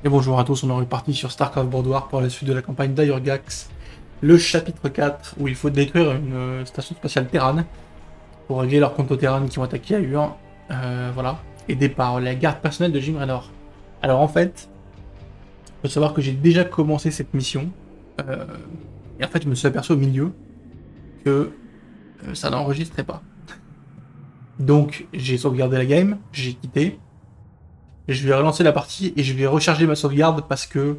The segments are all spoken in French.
Et bonjour à tous, on est reparti sur StarCraft Brood War pour la suite de la campagne d'Ayurgax, le chapitre 4, où il faut détruire une station spatiale Terran pour régler leurs comptes Terran qui ont attaqué Ayur. Voilà, aidé par la garde personnelle de Jim Raynor. Alors en fait, il faut savoir que j'ai déjà commencé cette mission, et en fait je me suis aperçu au milieu que ça n'enregistrait pas. Donc j'ai sauvegardé la game, j'ai quitté, et je vais relancer la partie et je vais recharger ma sauvegarde parce que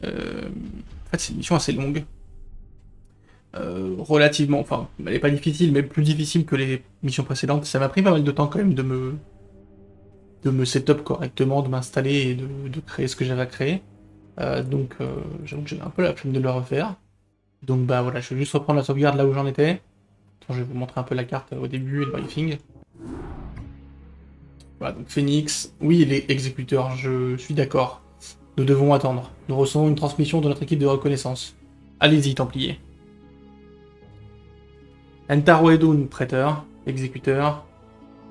en fait c'est une mission assez longue. Relativement, enfin, elle n'est pas difficile, mais plus difficile que les missions précédentes. Ça m'a pris pas mal de temps quand même de me setup correctement, de m'installer et de créer ce que j'avais à créer. Donc j'avoue que j'avais un peu la flemme de le refaire. Donc bah voilà, je vais juste reprendre la sauvegarde là où j'en étais. Attends, je vais vous montrer un peu la carte au début et le briefing. Voilà, donc Phoenix, oui, il est exécuteur, je suis d'accord. Nous devons attendre. Nous recevons une transmission de notre équipe de reconnaissance. Allez-y, Templier. Entaro Edun, prêteur, exécuteur.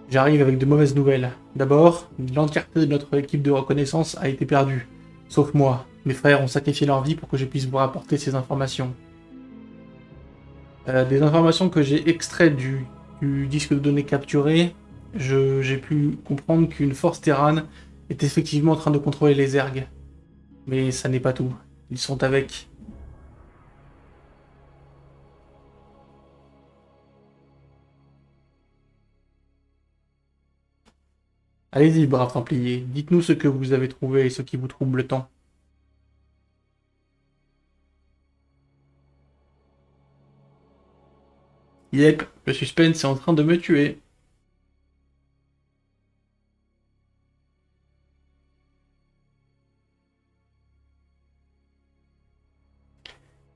J'arrive avec de mauvaises nouvelles. D'abord, l'entièreté de notre équipe de reconnaissance a été perdue. Sauf moi. Mes frères ont sacrifié leur vie pour que je puisse vous rapporter ces informations. Des informations que j'ai extraites du disque de données capturé, j'ai pu comprendre qu'une force Terran est effectivement en train de contrôler les Zergs. Mais ça n'est pas tout. Ils sont avec... Allez-y, brave Templier, dites-nous ce que vous avez trouvé et ce qui vous trouble tant. Yep, le suspense est en train de me tuer.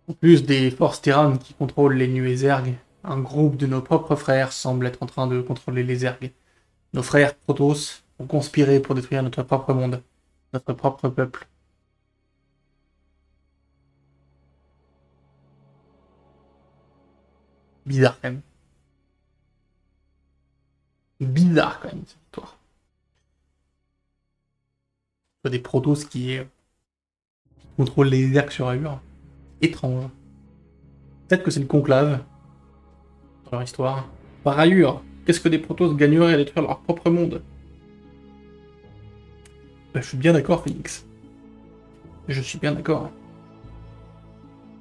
En plus des forces Terran qui contrôlent les nuées Zerg, un groupe de nos propres frères semble être en train de contrôler les Zerg. Nos frères Protoss ont conspiré pour détruire notre propre monde, notre propre peuple. Bizarre quand même. Bizarre quand même cette histoire. Il y a des Protoss qui contrôlent les Zerg sur Ayur. Étrange. Peut-être que c'est le conclave dans leur histoire. Par ailleurs, qu'est-ce que des Protoss gagneraient à détruire leur propre monde? Bah, je suis bien d'accord, Phoenix. Je suis bien d'accord.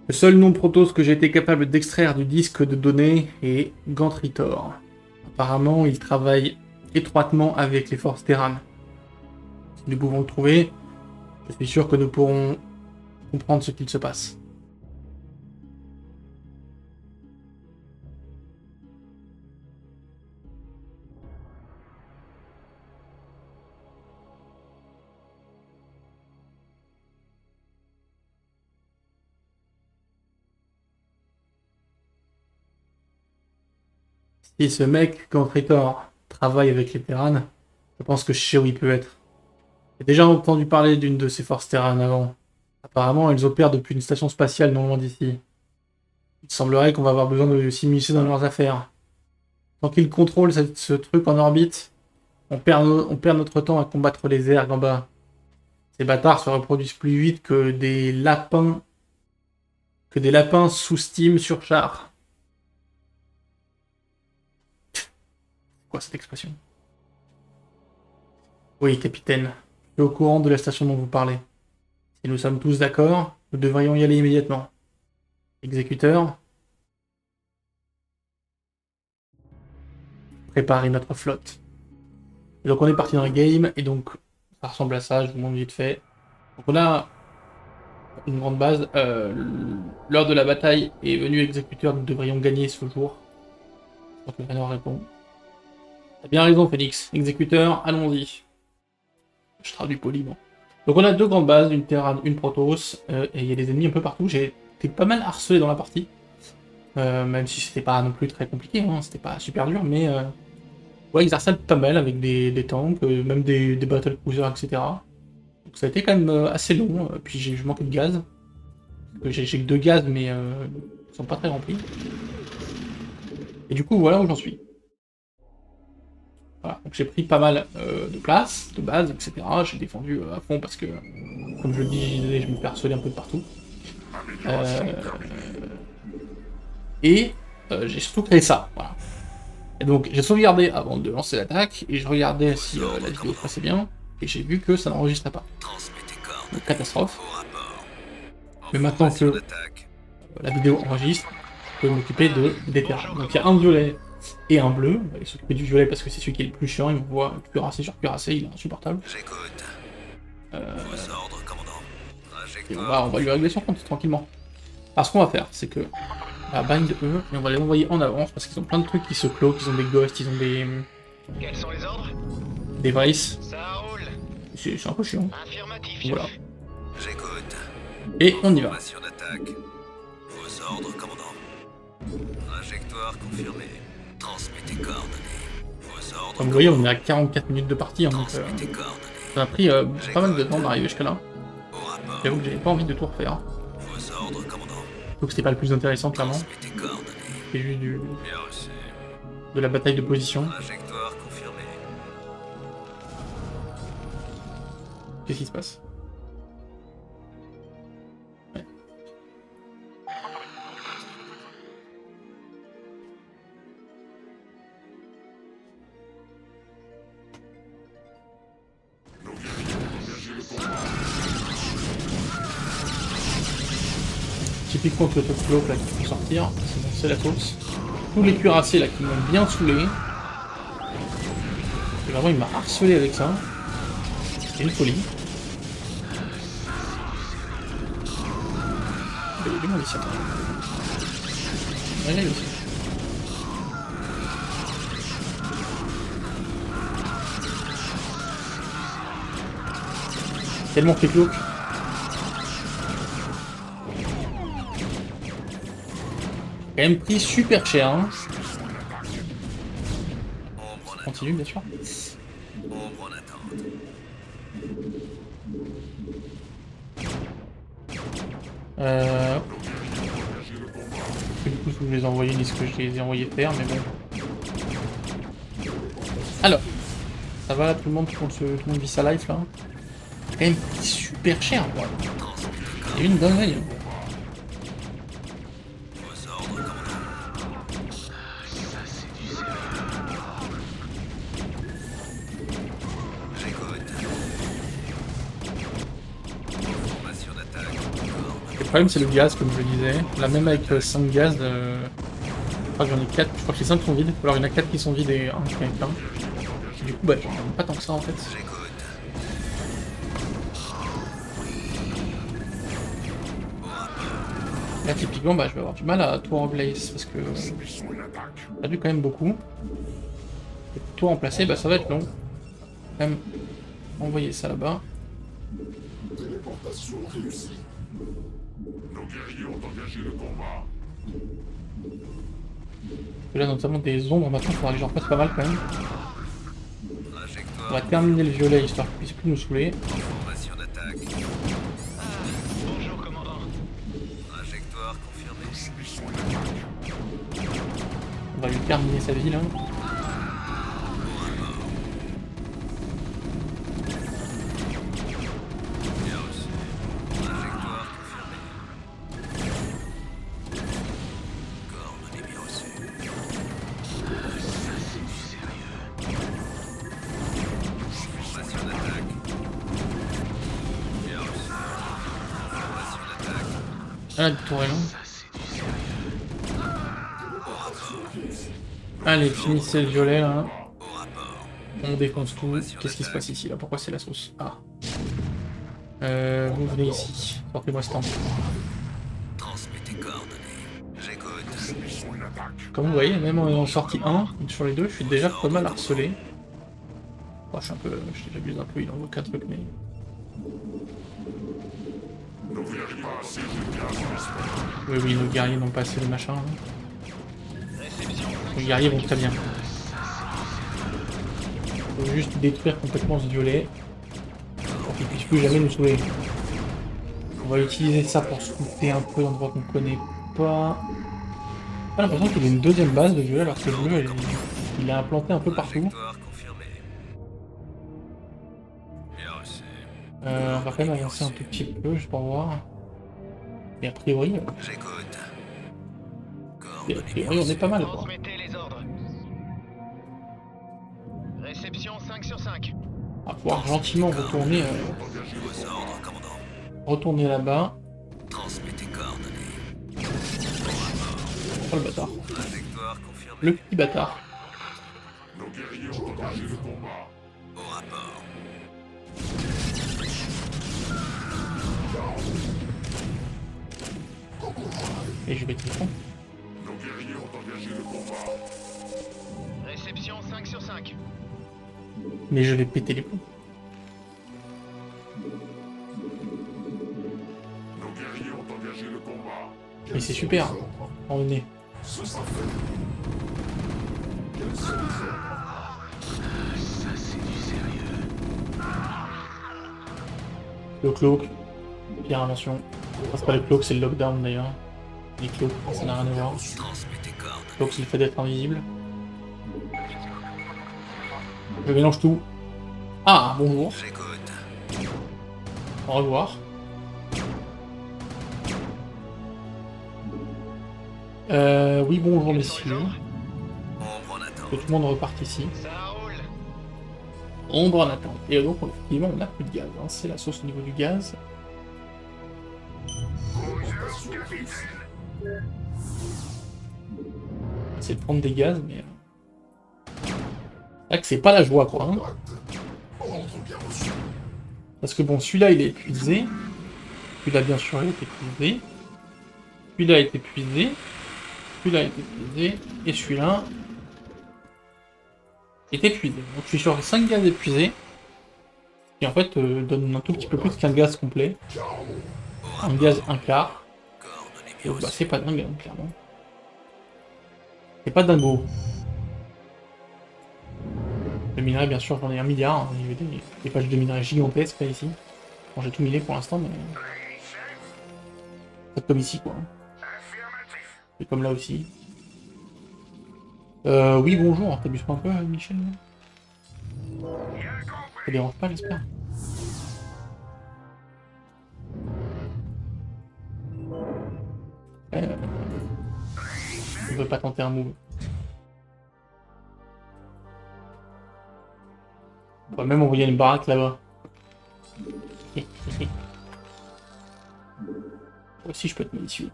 Le seul nom Protoss que j'ai été capable d'extraire du disque de données est Gantritor. Apparemment, il travaille étroitement avec les forces Terran. Si nous pouvons le trouver, je suis sûr que nous pourrons comprendre ce qu'il se passe. Si ce mec, Gantritor, travaille avec les Terran, je pense que je sais où il peut être. J'ai déjà entendu parler d'une de ces forces Terran avant. Apparemment, elles opèrent depuis une station spatiale non loin d'ici. Il semblerait qu'on va avoir besoin de s'immiscer dans leurs affaires. Tant qu'ils contrôlent ce truc en orbite, on perd notre temps à combattre les Zergs en bas. Ces bâtards se reproduisent plus vite que des lapins sous Steam sur char. Quoi cette expression? Oui, capitaine. Je suis au courant de la station dont vous parlez. Si nous sommes tous d'accord, nous devrions y aller immédiatement. Exécuteur, préparez notre flotte. Et donc on est parti dans le game, et donc ça ressemble à ça, je vous montre vite fait. Donc on a une grande base. L'heure de la bataille est venue, exécuteur, nous devrions gagner ce jour. Je crois que Raynor répond. T'as bien raison, Phoenix. Exécuteur, allons-y. Je traduis poliment. Donc on a deux grandes bases, une Terran, une Protoss, et il y a des ennemis un peu partout. J'ai été pas mal harcelé dans la partie. Même si c'était pas non plus très compliqué, hein, c'était pas super dur, mais ouais, ils harcèlent pas mal avec des tanks, même des battlecruisers, etc. Donc ça a été quand même assez long, puis je manquais de gaz. J'ai que 2 gaz, mais ils sont pas très remplis. Et du coup, voilà où j'en suis. Voilà, donc j'ai pris pas mal de place, de base, etc. J'ai défendu à fond parce que comme je le dis, je me fais harceler un peu de partout. Et j'ai surtout créé ça, voilà. Et donc j'ai sauvegardé avant de lancer l'attaque, et je regardais si la vidéo passait bien, et j'ai vu que ça n'enregistrait pas. Donc catastrophe. Mais maintenant que la vidéo enregistre, je peux m'occuper des terrains. Donc il y a un violet et un bleu. On va aller s'occuper du violet parce que c'est celui qui est le plus chiant, il me voit cuirasser sur cuirasser, il est insupportable. Et on va lui régler son compte tranquillement. Alors ce qu'on va faire, c'est que on va bind eux et on va les envoyer en avance parce qu'ils ont plein de trucs qui se cloquent, ils ont des ghosts, ils ont des. Quels sont les ordres? Des vices. Ça roule. C'est un peu chiant. Affirmatif. Voilà. J'écoute. Et on y va. Formation d'attaque. Vos ordres, commandant. Trajectoire confirmée. Transmettez coordonnées. Vos ordres. Comme vous voyez, on est à 44 minutes de partie, hein, donc Transmettez coordonnées. ça a pris pas mal de temps d'arriver jusqu'à là. Au rapport. J'avoue que j'avais pas envie de tout refaire. Vos ordres, commandant. Donc c'était pas le plus intéressant, clairement. Transmettez coordonnées. C'est juste Bien reçu. de la bataille de position. Trajectoire confirmée. Qu'est-ce qui se passe? Ouais. Typiquement que le top cloak là qui peut sortir, c'est bon, c'est la course. Tous les cuirassés là qui m'ont bien saoulé. Et vraiment il m'a harcelé avec ça. C'est une folie. Il est mon ici. Ouais, aussi. Tellement fait cloak. Quand même pris super cher, hein. Continue bien sûr. Ombre en attente. Du coup, je les ai envoyés, ils disent que je les ai envoyés faire, mais bon. Alors, ça va, tout le monde vit sa life là. Quand même super cher, quoi. C'est une dinguerie. Vos ordres, commandant. J'écoute. Formation d'attaque. Le problème, c'est le gaz, comme je le disais. Là, même avec 5 gaz, je crois que j'en ai 4. Je crois que les 5 sont vides. Ou alors il y en a 4 qui sont vides et 1 qui est plein. Et du coup, bah, j'en ai pas tant que ça en fait. J'écoute. Là, typiquement, bah, je vais avoir du mal à tout remplacer parce que j'ai perdu quand même beaucoup. Et pour tout remplacer, bah, ça va être long. Quand même envoyer ça là-bas. Téléportation réussie. Nos guerriers ont engagé le combat. Et là, notamment des ombres, maintenant, il faudra que j'en fasse pas mal quand même. On Trajectoire. va terminer le violet histoire qu'il puisse plus nous saouler. Formation d'attaque. Bonjour, commandant. Trajectoire confirmée. Subissons une attaque. On va lui terminer sa vie là. Bien reçu. Trajectoire confirmée. Coordonnées bien reçues. Formation d'attaque. Bien reçu. Formation d'attaque. Ah, le tour est long. Allez, finissez le violet là. Au rapport. On défonce tout. Qu'est-ce qui se passe ici là? Pourquoi c'est la sauce? Ah. Vous venez ici. Sortez-moi ce temps. Transmettez coordonnées. J'écoute. Subissons une attaque. Comme vous voyez, même en sortie 1, sur les deux, je suis déjà pas mal harcelé. Oh, j'abuse un peu, il envoie 4 trucs, mais... Nos guerriers pas assez de gaz en espère. Oui, oui, nos guerriers n'ont pas assez de machin. Hein. Nos guerriers vont très bien. Il faut juste détruire complètement ce violet. Pour qu'il puisse plus jamais nous sauver. On va utiliser ça pour scouter un peu d'endroits qu'on connaît pas. J'ai l'impression qu'il y a une deuxième base de violet alors que le bleu, il est implanté un peu partout. Trajectoire confirmée. Bien reçu. On va quand même avancer un tout petit peu, juste pour voir. Mais a priori, J'écoute. on est pas mal, quoi. Transmettez les ordres. Réception 5 sur 5. On va pouvoir gentiment retourner, Vos ordres, commandant. retourner là-bas. Transmettez coordonnées. Oh le bâtard. Trajectoire confirmée. Le petit bâtard. Nos guerriers ont engagé le combat. Au rapport. Et je vais te répondre. Nos guerriers ont engagé le combat. Réception 5 sur 5. Mais je vais péter les plombs. Nos guerriers ont engagé le combat. Mais c'est super. On est. Ce sera fait. Quels sont les ordres? Ça, c'est du sérieux. Le cloak. Pire invention. Enfin, c'est pas le cloak, c'est le lockdown d'ailleurs. Les cloaks, ça n'a rien à voir. Transmettez coordonnées. Cloak, c'est le fait d'être invisible. Je mélange tout. Ah, bonjour. J'écoute. Au revoir. Oui, bonjour messieurs. Ombre en attente. Que tout le monde reparte ici. Ça roule. Ombre en attente. Et donc, effectivement, on n'a plus de gaz. Hein. C'est la sauce au niveau du gaz. C'est de prendre des gaz, mais... C'est vrai que c'est pas la joie, quoi. Hein. Parce que bon, celui-là, il est épuisé. Celui-là, bien sûr, il est épuisé. Celui-là est épuisé. Celui-là est épuisé. Et celui-là... est épuisé. Donc je suis sur 5 gaz épuisés. Qui en fait donne un tout petit peu plus qu'un gaz complet. Un gaz un quart. Coordonnées Et bien bah reçues. c'est pas dingue, hein, clairement. C'est pas dingo. Le minerai, bien sûr, j'en ai 1 milliard. Hein. Il y a des pages de minerai gigantesques là ici. Bon, j'ai tout miné pour l'instant, mais... Pas comme ici, quoi. Et comme là aussi. Oui, bonjour. T'abuses pas un peu, Michel? Ça dérange pas, j'espère. On veut pas tenter un move. On va même envoyer une baraque là-bas. Aussi, je peux être malicieux.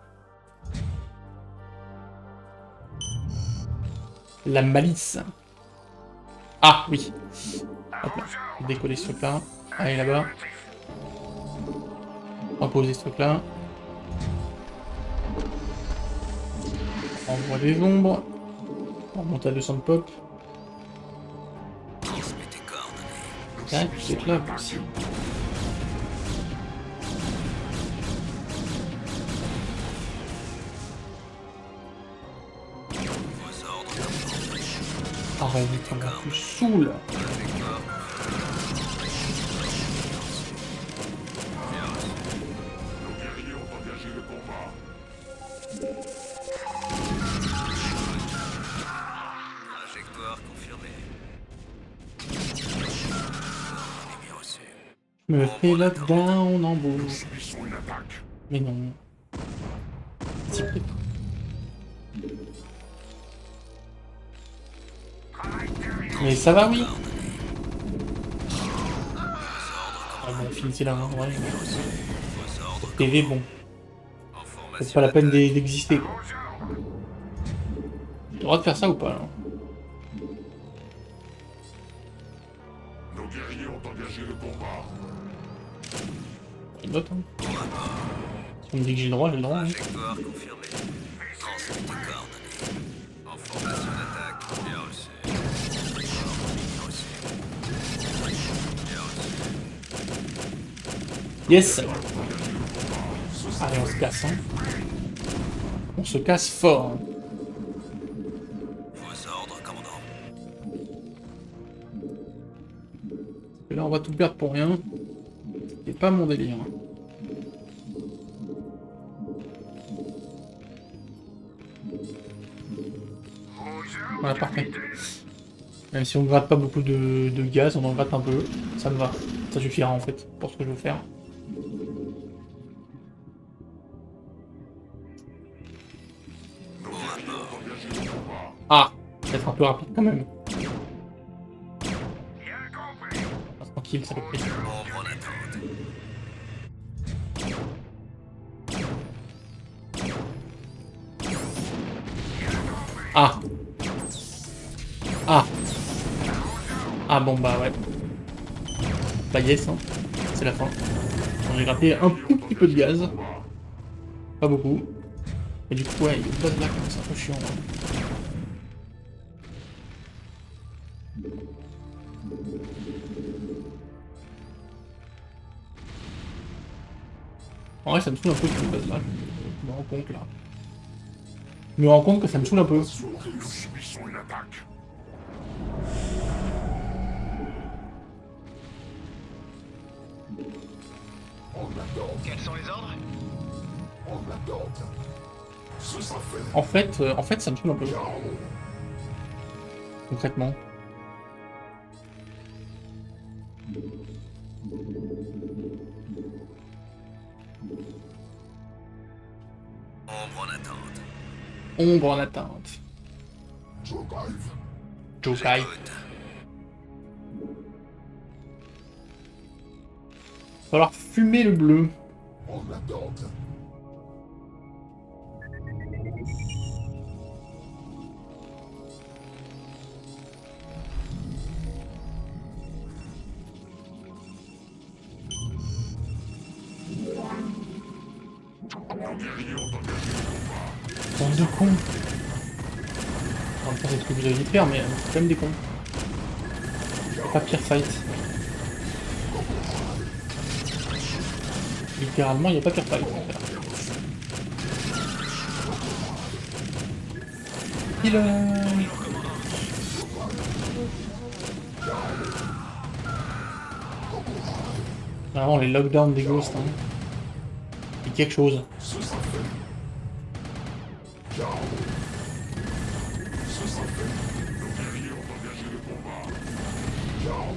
La malice. Ah, oui. Hop là. Décoller ce truc-là. Allez, là-bas. On va poser ce truc-là. On envoie des ombres. On remonte à 200 de pop. Transmettez coordonnées. Tac, c'est là aussi. Vos ordres, commandant. Arrête, on va plus saoul. Trajectoire. Nos guerriers ont engagé le combat. Trajectoire confirmée. Coordonnées bien reçues. Me fais lockdown en bout. Subissons une attaque. Mais non. Si, peut-être. Mais ça va, oui. Ah bon, finissez là, hein, ouais. Vos ordres, TV, bon. en C'est formation. pas la peine d'exister, quoi. J'ai le droit de faire ça ou pas, là? Nos guerriers ont engagé le combat. Une note, hein. Si on me dit que j'ai le droit, j'ai le droit, hein. Trajectoire confirmée. Transmettez coordonnées. En formation d'attaque. Bien reçu. Coordonnées bien reçues. Bien reçu. Yes. Allez, on se casse, hein. On se casse fort, hein. Vos ordres, commandant. Et là, on va tout perdre pour rien. C'est pas mon délire. Voilà, parfait. Même si on ne gratte pas beaucoup de gaz, on en gratte un peu. Ça me va. Ça suffira en fait pour ce que je veux faire. Ah, peut-être un peu rapide quand même. Ah, tranquille, ça le fait. Ombre en attente. Ah. Ah. Ah bon bah ouais. Bah yes, hein. C'est la fin. Bon, j'ai gratté un tout petit peu de gaz. Pas beaucoup. Et du coup, ouais, il passe là comme ça, un peu chiant. Hein. En vrai, ça me saoule un peu qu'il passe là. Je me rends compte là. Je me rends compte que ça me saoule un peu. Nous subissons une attaque. En attente, Quels sont les ordres? en attente. Ce sera fait. En fait, ça me saoule un peu. Concrètement. Ombre en attente. Ombre en attente. Joe Dive. Jokai. J'écoute. Va falloir fumer le bleu. En attente. Nos guerriers ont engagé le combat. Bande de cons. En même temps, c'est ce que vous avez dit de faire, mais c'est quand même des cons. C'est pas pire fight. Littéralement, il n'y a pas pire fight. Killer. Vraiment, les lockdowns des ghosts, hein. C'est quelque chose. Ce sera fait. Chaos. Ce sera fait. Nos guerriers ont engagé le combat. Chaos.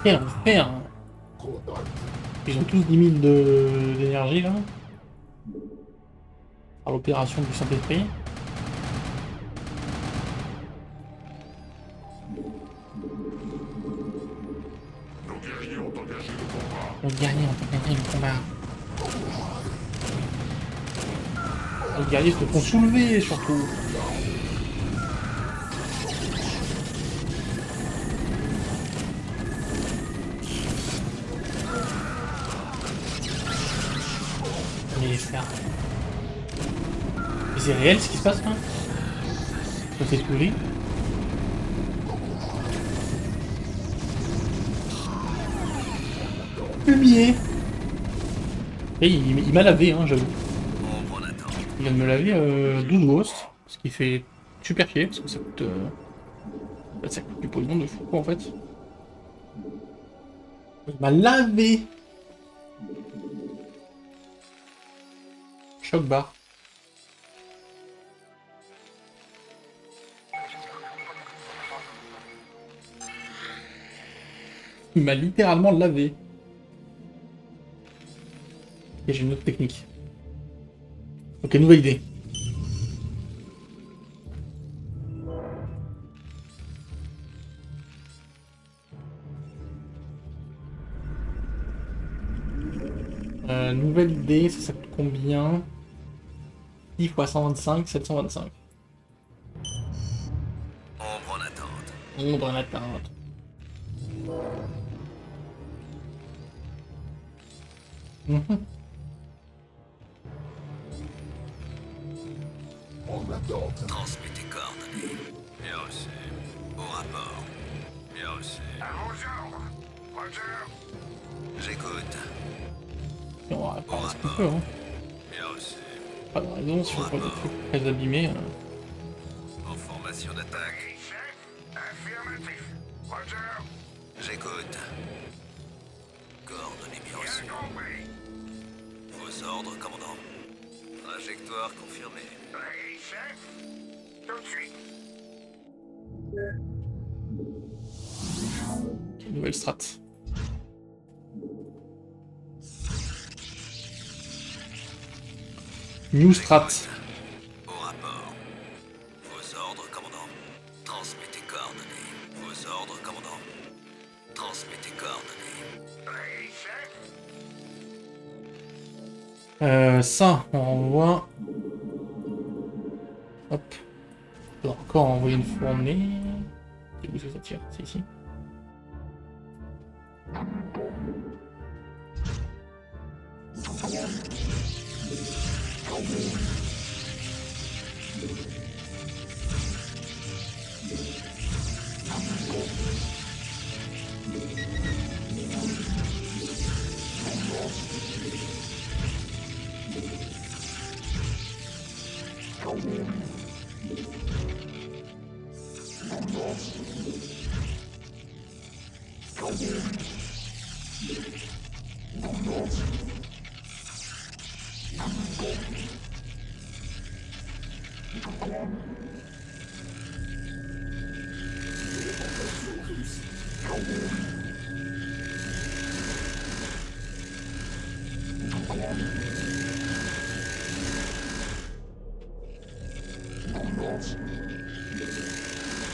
Quel enfer. Ils ont tous 10 000 d'énergie là. Par l'opération du Saint-Esprit. Nos guerriers ont engagé le combat. On gagne, on peut gagner le combat. Les guerriers se font soulever surtout. Mais les frères. Mais c'est réel ce qui se passe là? Ça fait couler. Fumier. Et il m'a lavé, hein, j'avoue. Ombre en attente. Il vient de me laver 12 ghosts, ce qui fait super chier, parce que ça coûte... ça coûte du pognon de fou, quoi, en fait. Il m'a lavé. Choc bar. Il m'a littéralement lavé. Et j'ai une autre technique. Ok, nouvelle idée. Nouvelle idée, ça coûte combien? 10 fois 125, 725. Ombre en attente. Ombre en attente. En attente. Transmets tes coordonnées. Bien reçu. Au rapport. Bien reçu. À vos ordres. Roger. J'écoute. Et on va faire ce qu'on peut, hein. Bien reçu. Pas de raison, si on voit des trucs très abîmés. En formation d'attaque. Oui, chef. Affirmatif. Roger. J'écoute. Coordonnées bien Bien reçues. compris. Vos ordres, commandant. Trajectoire confirmée. Oui, chef. Tout de suite. Quelle nouvelle strat. New strat. Au rapport. Vos ordres, commandant. Transmettez coordonnées. Vos ordres, commandant. Transmettez coordonnées. Oui, chef. Ça, on renvoie. Hop. On va encore envoyer une fournée. C'est où ça tire? C'est ici.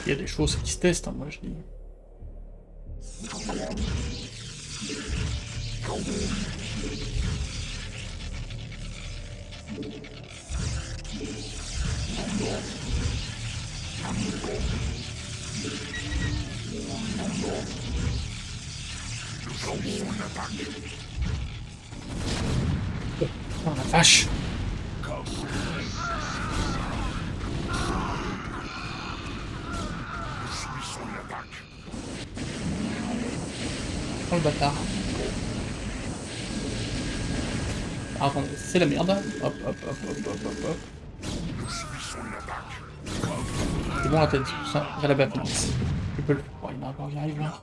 Il y a des choses qui se testent, hein, moi je dis. Oh la vache! Oh le bâtard. Ah, attendez, c'est la merde. Hop, hop, hop, hop, hop, hop, hop. C'est bon la tête, ça, j'ai la bête. Tu peux le... Oh, il y en a encore qui arrive là.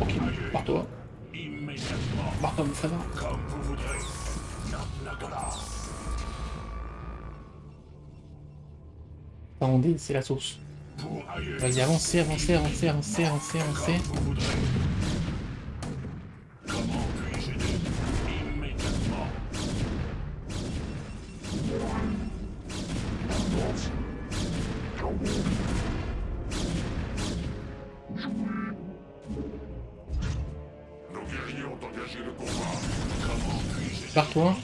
Ok, barre-toi. Barre-toi, mon frère. Attendez, c'est la sauce. Vas-y, avancez, avancez, avancez, avancez, avancez, avancez. Nos guerriers ont engagé le combat. Barre-toi.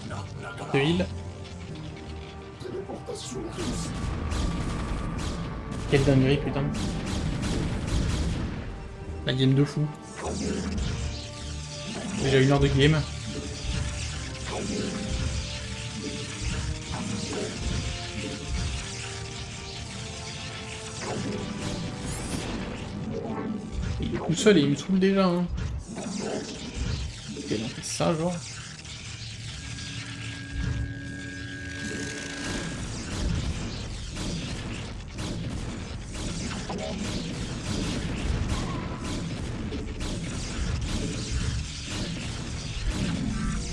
De heal. Quelle dinguerie, putain. La game de fou. Déjà 1 heure de game. Il est tout seul et il me saoule déjà. Hein. Ok, on fait ça, genre.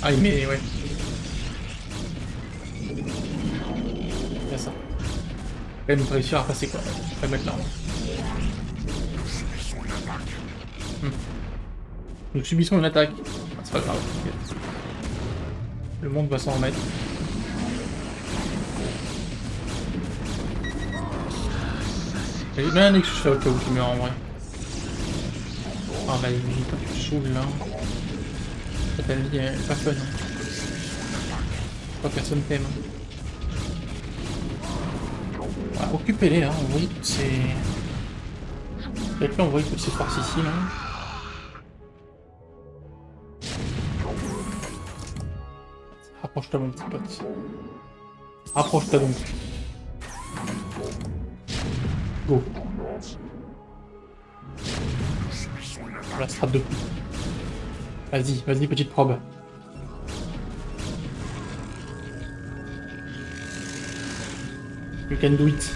Ah, il met, ouais. C'est ça. Quand même réussir à passer quoi. Pas mettre là. Nous subissons une attaque. Ah, c'est pas grave. Le monde va s'en remettre. Il y a un Nexus là au cas où tu meurs en vrai. Ah bah il tu saoules là. Ta vie elle est pas fun. Hein. Pas personne t'aime. Ah, occupez-les là, envoyez toutes ces... Peut-être là envoyez toutes ces forces ici là. Rapproche-toi mon petit pote. Rapproche-toi donc. Go. La strat de coup. Vas-y, vas-y petite probe. You can do it.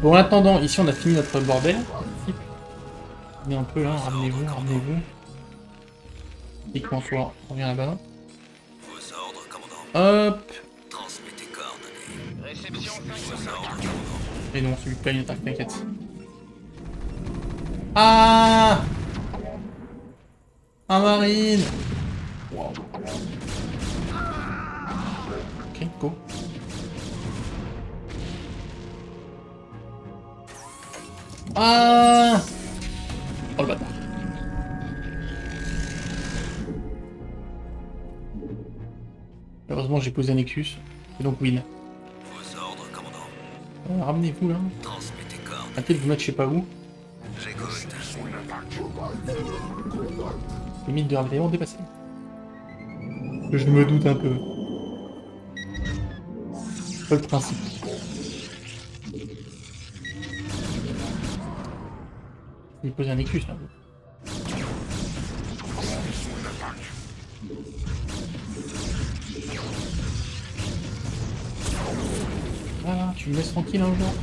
Bon, en attendant, ici on a fini notre bordel. Venez un peu là, ramenez-vous, ramenez-vous. Dites-moi toi, on revient là-bas. Vos ordres, commandant. Hop. Transmettez coordonnées. Réception 5 sur Vos 5. ordres, commandant. Et non, celui qui une attaque, t'inquiète. Ah, un marine. Wow. Ok, go. Ah, oh le bâtard. Heureusement j'ai posé un Nexus, et donc win. Vos ordres, commandant. Ramenez-vous là. Transmettez coordonnées. Arrêtez de vous mettre je sais pas où. J'écoute. Limite de ravitaillement dépassée. Je me doute un peu. C'est pas le principe. Il pose un Nexus là. Voilà, tu me laisses tranquille un jour.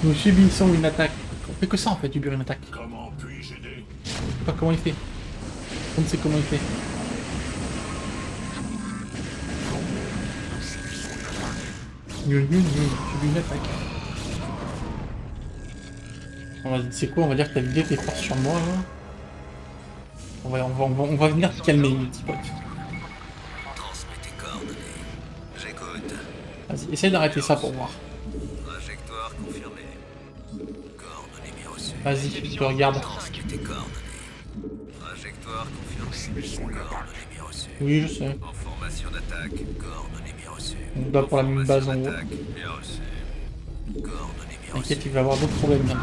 Nous subissons une attaque. On fait que ça en fait, subir une attaque. Comment puis-je aider? Je sais pas comment il fait. On ne sait comment il fait. Subis une attaque. C'est quoi? On va dire que t'as vidé tes forces sur moi là. On va venir te calmer, mon petit pote. Transmettez coordonnées. J'écoute. Vas-y, essaye d'arrêter ça pour voir. Trajectoire confirmée. Coordonnées bien reçues. Vas-y, je te regarde. Transmettez coordonnées. Trajectoire confirmée. Coordonnées bien reçues. Oui, je sais. En formation d'attaque. Coordonnées bien reçues. On va pour la même base en haut. Attaque bien reçue. Coordonnées bien reçues. T'inquiète, il va y avoir d'autres problèmes bientôt.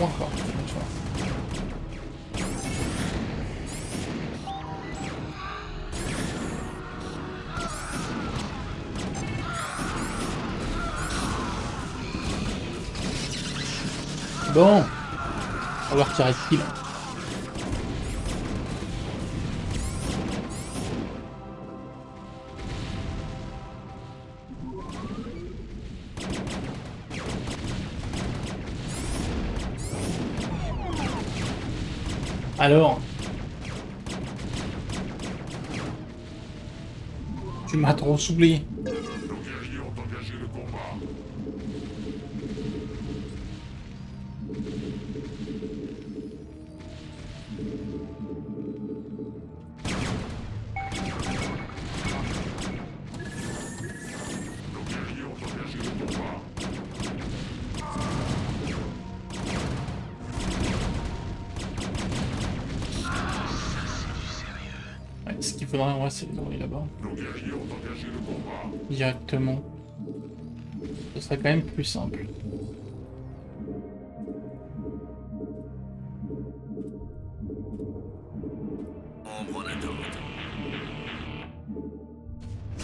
Encore, tu vois. Bon, on va voir qui reste kill. Alors, tu m'as trop saoulé. Nos guerriers ont engagé le combat. Nos guerriers ont engagé le combat. Ouais, ce qu'il faudrait en vrai, c'est les envoyer là-bas. Nos guerriers ont engagé le combat. Directement. Ce serait quand même plus simple. Ombre en attente.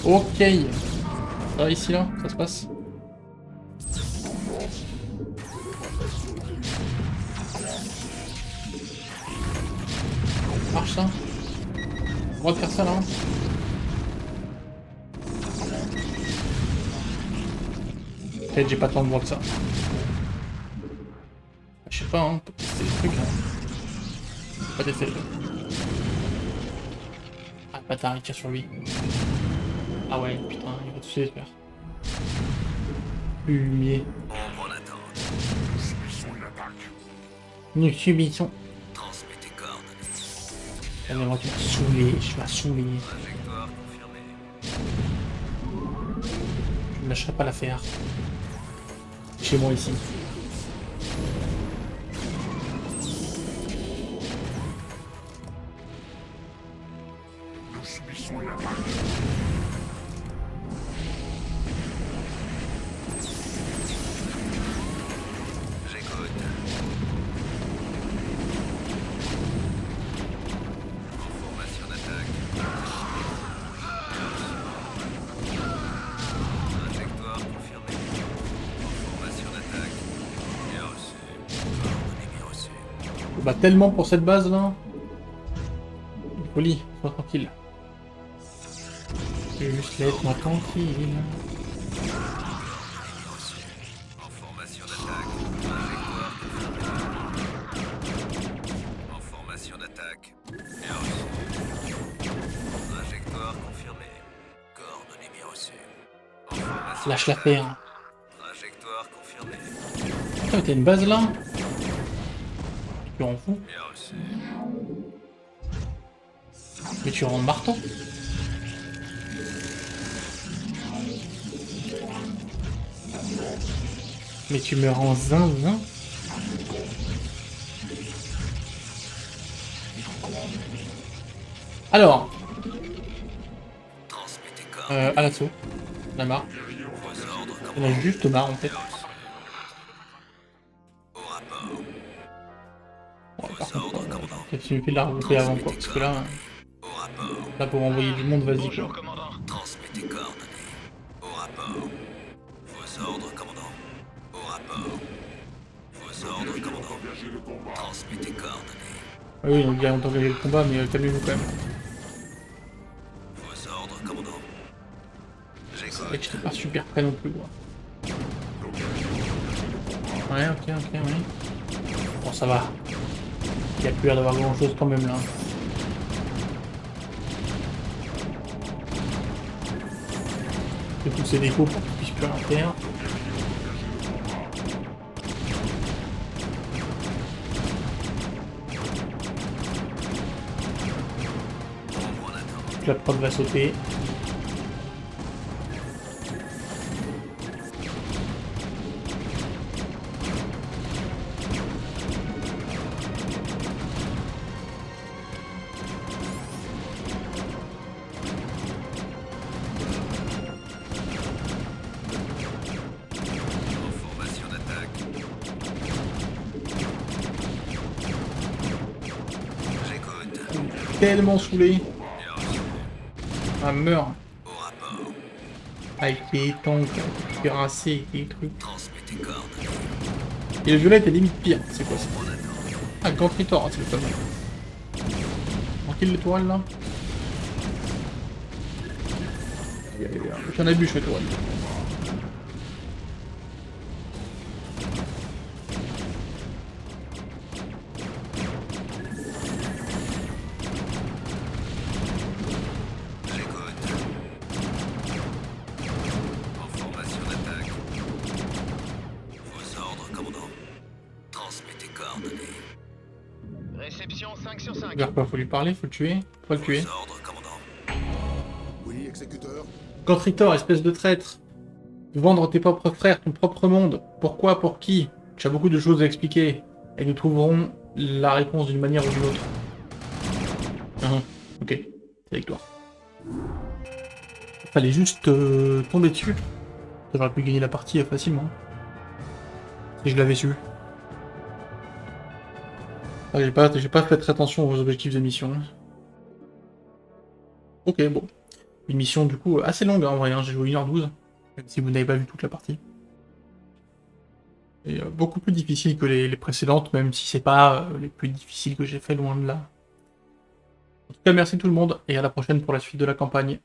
Ok. Ça va ici là? Ça se passe? Marche ça? On va faire ça là. Peut-être j'ai pas tant de voix que ça. Je sais pas, hein, peut tester des trucs là. Pas tester le truc. Ah bâtard, il tire sur lui. Ah ouais, putain, il va tous les faire. Fumier. Ombre en attente. Nous subissons une attaque. Nous subissons. Transmettez coordonnées. Ah, mais moi, tu m'as saoulé, je m'as saoulé. Trajectoire confirmée. Je ne lâcherai pas l'affaire. Chez moi ici. Nous subissons une attaque. Bah tellement pour cette base là. Folie, sois tranquille. Je vais juste laisse-moi tranquille. En formation d'attaque. Trajectoire confirmée. En formation d'attaque. Bien reçu. Trajectoire confirmée. Coordonnées bien reçues. En formation Lâche la paix. Hein. Trajectoire confirmée. Putain, t'as une base là? Tu en fous? Bien reçu. Mais tu rends marteau? Mais tu me rends zinzin? Alors, Transmettez coordonnées. à l'assaut. La marre. Vos ordres On a juste marre en fait. au rapport. Ouais, par Vos ordres, contre, commandant. peut-être mieux fait de la remonter avant quoi. Parce que là, Au rapport. là pour envoyer du monde, vas-y Bonjour, quoi. commandant. Transmettez coordonnées. Au rapport. Vos ordres, commandant. Au rapport. Vos ordres, commandant. Transmettez coordonnées. Ah oui, donc il y a longtemps engagé le combat, mais calmez-vous quand même. Vos ordres, commandant. C'est vrai que J'écoute. j'étais pas super prêt non plus quoi. Ouais, ok, oui. Bon, ça va. Il y a plus l'air d'avoir grand chose quand même là. Je vais pousser des coups pour qu'ils puissent plus rien faire. Ombre en attente. La prod va sauter. En formation d'attaque. J'écoute. Tellement saoulé. Bien reçu. Ah, meurt. Au rapport. Avec les tanks, cuirassés et les trucs. Transmettez coordonnées. Et le violet est limite pire. C'est quoi ça? Ombre en attente. Ah, Grand Tritor, c'est le fameux. Tranquille l'étoile là. J'en ai bu, je fais l'étoile. J'écoute. En formation d'attaque. Vos ordres, commandant. Transmettez coordonnées. Réception 5 sur 5. Vers quoi? Faut lui parler, faut le tuer? Faut le tuer. Vos ordres, commandant. Oui, exécuteur. Grand Tritor, espèce de traître. Vendre tes propres frères, ton propre monde. Pourquoi? Pour qui? Tu as beaucoup de choses à expliquer. Et nous trouverons la réponse d'une manière ou d'une autre. Ok, c'est victoire. Fallait juste tomber dessus. J'aurais pu gagner la partie facilement. Si je l'avais su. Ah, j'ai pas fait très attention aux objectifs de mission. Ok, bon. Une mission du coup assez longue en vrai, hein. J'ai joué 1h12. Même si vous n'avez pas vu toute la partie. Et beaucoup plus difficile que les précédentes, même si c'est pas les plus difficiles que j'ai fait, loin de là. En tout cas, merci tout le monde, et à la prochaine pour la suite de la campagne.